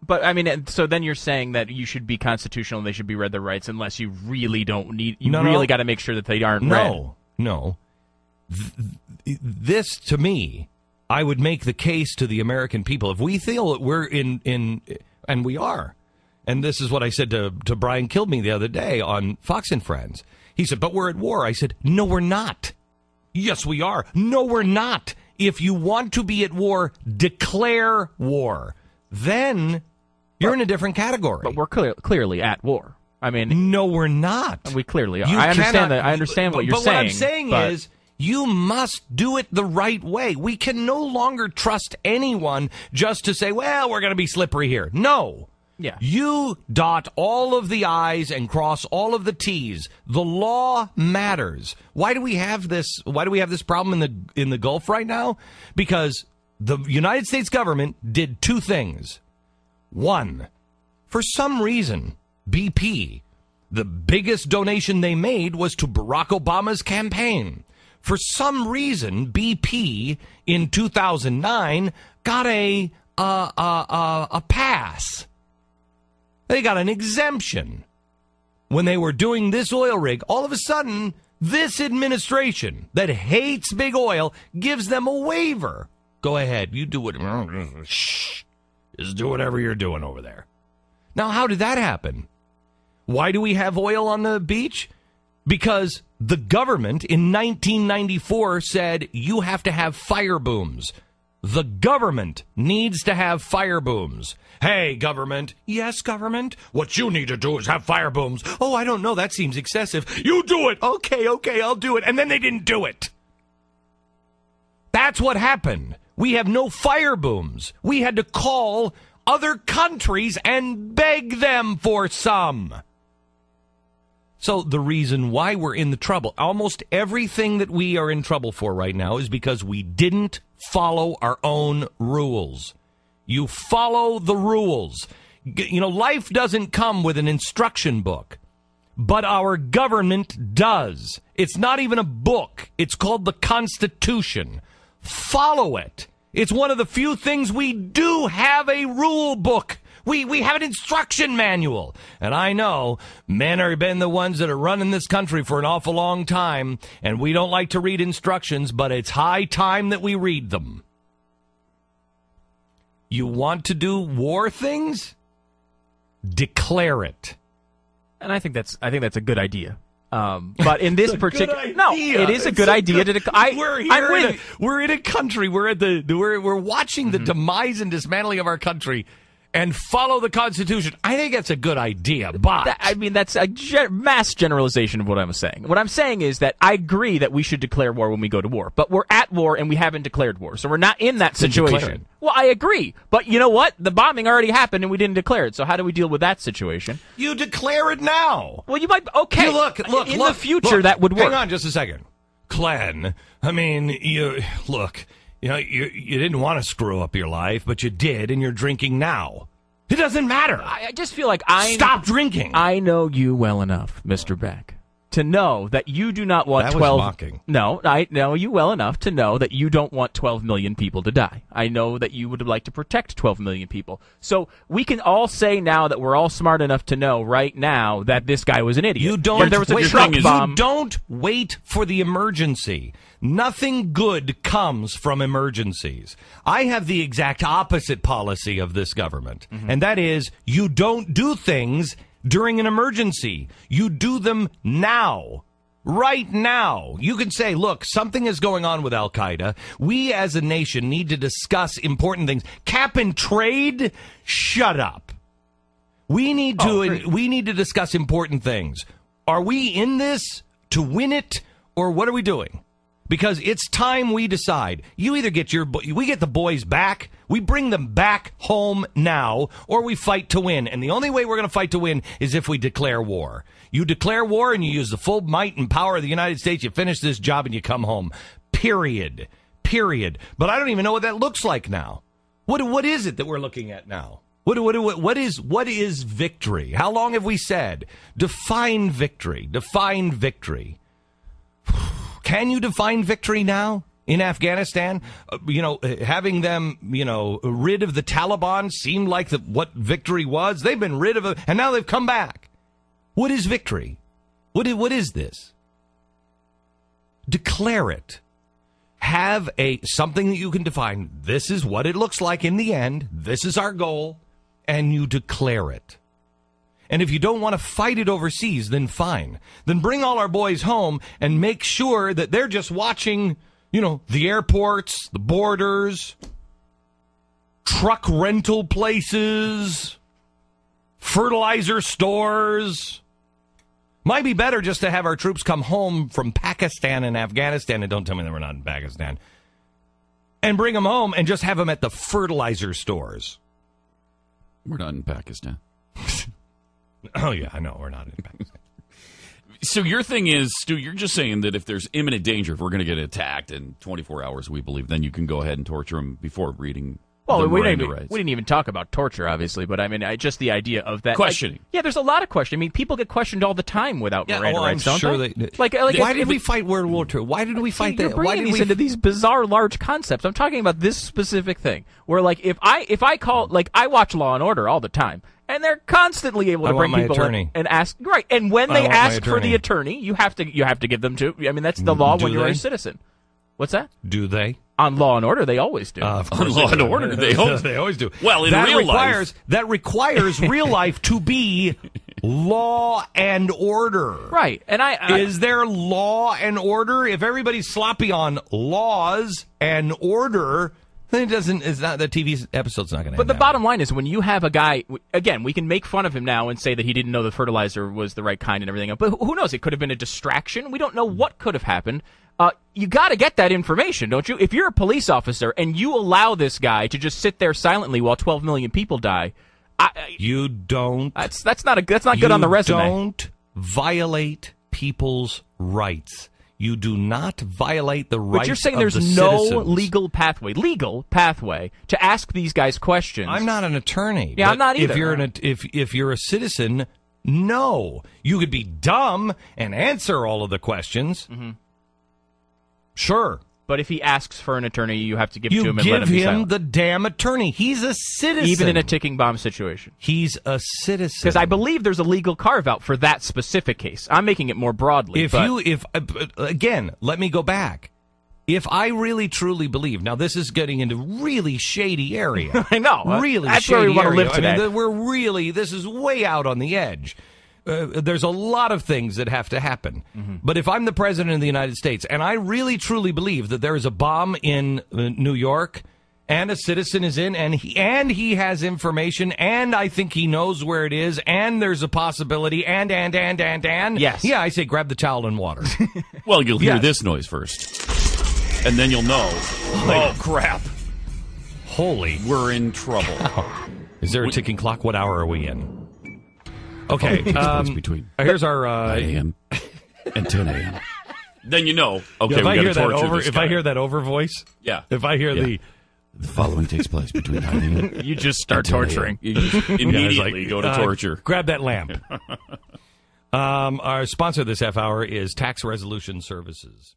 But, I mean, so then you're saying that you should be constitutional and they should be read their rights unless you really don't need... You really got to make sure that they aren't read. No. This, to me, I would make the case to the American people. If we feel that we're in and we are, and this is what I said to Brian Kilby the other day on Fox and Friends. He said, but we're at war. I said, no, we're not. Yes, we are. No, we're not. If you want to be at war, declare war. Then you're in a different category. But we're clearly at war. I mean, no, we're not. We clearly are. I understand that. I understand what you're saying. But what I'm saying is, you must do it the right way. We can no longer trust anyone just to say, well, we're going to be slippery here. No. Yeah. You dot all of the I's and cross all of the T's. The law matters. Why do we have this? Why do we have this problem in the Gulf right now? Because the United States government did two things. One, for some reason, BP, the biggest donation they made was to Barack Obama's campaign. For some reason, BP in 2009 got a pass. They got an exemption. When they were doing this oil rig, all of a sudden, this administration that hates big oil gives them a waiver. Go ahead, you do it. Shh. Just do whatever you're doing over there. Now, how did that happen? Why do we have oil on the beach? Because the government in 1994 said you have to have fire booms. The government needs to have fire booms. Hey, government. Yes, government. What you need to do is have fire booms. Oh, I don't know. That seems excessive. You do it. Okay, I'll do it. And then they didn't do it. That's what happened. We have no fire booms. We had to call other countries and beg them for some. So the reason why we're in the trouble, almost everything that we are in trouble for right now is because we didn't follow our own rules. You follow the rules. You know, life doesn't come with an instruction book, but our government does. It's not even a book. It's called the Constitution. Follow it. It's one of the few things we do have a rule book. We have an instruction manual. And I know men have been the ones that are running this country for an awful long time, and we don't like to read instructions, but it's high time that we read them. You want to do war things? Declare it. And I think that's a good idea. But in this particular, it is a good so idea good. to. We're in a country. We're watching the demise and dismantling of our country, and follow the Constitution. I think that's a good idea, but... that's a mass generalization of what I'm saying. What I'm saying is that I agree that we should declare war when we go to war, but we're at war and we haven't declared war, so we're not in that situation. Well, I agree, but you know what? The bombing already happened and we didn't declare it, so how do we deal with that situation? You declare it now. Well, you might... Okay, look, in the future, that would work. Hang on just a second. Glenn, I mean, you didn't want to screw up your life, but you did, and you're drinking now. It doesn't matter. I just feel like Stop drinking. I know you well enough, Mr. Beck, to know that you do not want 12... That was mocking. No, I know you well enough to know that you don't want 12 million people to die. I know that you would like to protect 12 million people. So we can all say now that we're all smart enough to know right now that this guy was an idiot. You don't there was a truck bomb. You don't wait for the emergency. Nothing good comes from emergencies. I have the exact opposite policy of this government, and that is you don't do things during an emergency. You do them now. Right now. You can say, look, something is going on with Al-Qaeda. We as a nation need to discuss important things. Cap and trade? Shut up. We need to discuss important things. Are we in this to win it, or what are we doing? Because it's time we decide. You either we get the boys back, we bring them back home now, or we fight to win. And the only way we're going to fight to win is if we declare war. You declare war and you use the full might and power of the United States, you finish this job and you come home. Period. But I don't even know what that looks like now. What is it that we're looking at now? What is victory? How long have we said? Define victory. Can you define victory now? in Afghanistan? Having them, rid of the Taliban seemed like what victory was. They've been rid of it, and now they've come back. What is victory? What is this? Declare it. Have something that you can define. This is what it looks like in the end. This is our goal. And you declare it. And if you don't want to fight it overseas, then fine. Then bring all our boys home and make sure that they're just watching, the airports, the borders, truck rental places, fertilizer stores. Might be better just to have our troops come home from Pakistan and Afghanistan, and don't tell me they were not in Pakistan, and bring them home and just have them at the fertilizer stores. We're not in Pakistan. Oh, yeah, I know. We're not in Pakistan. So your thing is, Stu, you're just saying that if there's imminent danger, if we're going to get attacked in 24 hours, we believe, then you can go ahead and torture them before reading. Well, we Miranda Rights. didn't even talk about torture, obviously, but I mean, just the idea of that. Questioning. There's a lot of questioning. I mean, people get questioned all the time without Miranda Rights, don't sure they? Why did we fight World War II? Why did we fight that? You're bringing these into these bizarre, large concepts. I'm talking about this specific thing, where, if I call, I watch Law and Order all the time, and they're constantly able to bring people in and ask, right, and when they ask for the attorney, you have to give them to, I mean, that's the law when you're a citizen. What's that? Do they? On Law and Order, they always do. On Law and Order, they always do. Well, in real life, that requires real life to be law and order. Right. And is there law and order? If everybody's sloppy on laws and order, then the TV episode's not going to. But the bottom line is, when you have a guy, again, we can make fun of him now and say that he didn't know the fertilizer was the right kind and everything else. But who knows? It could have been a distraction. We don't know what could have happened. You got to get that information, don't you? If you're a police officer and you allow this guy to just sit there silently while 12 million people die, you don't. That's not good on the resume. You don't violate people's rights. You do not violate the rights of the But you're saying there's no legal pathway to ask these guys questions. I'm not an attorney. Yeah, I'm not either. If you're a citizen, no. You could be dumb and answer all of the questions. Mm-hmm. Sure. But if he asks for an attorney, you have to give it to him and You let him be give him silent. the damn attorney. He's a citizen. Even in a ticking bomb situation. He's a citizen. Because I believe there's a legal carve-out for that specific case. I'm making it more broadly. Again, let me go back. If I really truly believe, now this is getting into really shady area. I know. Really That's shady where we want to area. live today. I mean, this is way out on the edge. There's a lot of things that have to happen. Mm-hmm. But if I'm the president of the United States and I really truly believe that there is a bomb in New York and a citizen is in and he has information and I think he knows where it is and there's a possibility and yes. Yeah, I say grab the towel and water. Well, you'll hear this noise first. And then you'll know, oh crap. Holy. We're in trouble. Is there a ticking clock? What hour are we in? Okay, between here's our 9 a.m. and 10 a.m. Then you know. Okay, if we I got hear to that torture over, this if guy. I hear that over voice, yeah. If I hear the following takes place between 9 a.m. You just start torturing. You just immediately go to torture. Grab that lamp. Our sponsor this half hour is Tax Resolution Services.